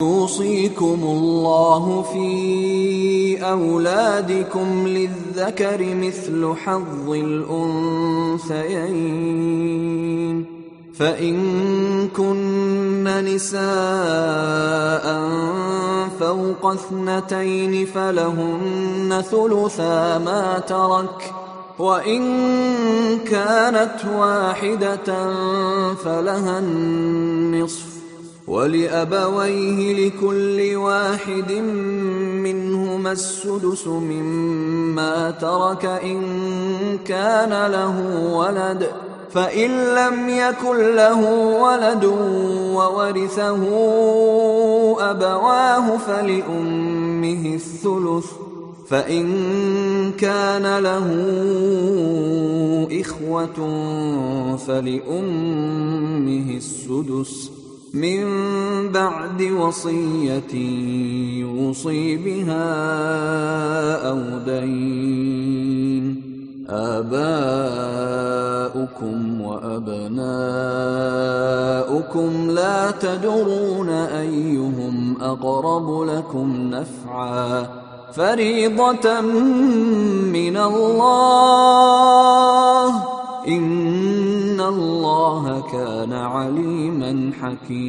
يوصيكم الله في أولادكم للذكر مثل حظ الأنثيين فإن كن نساء فوق 2 فلهن ثلثا ما ترك وإن كانت واحدة فلها النصف ولأبويه لكل واحد منهما السدس مما ترك إن كان له ولد فإن لم يكن له ولد وورثه أبواه فلأمه الثلث فإن كان له إخوة فلأمه السدس من بعد وصية يوصي بها أو دين آباؤكم وأبناؤكم لا تدرون أيهم أقرب لكم نفعا فريضة من الله إن الله كان عليما حكيما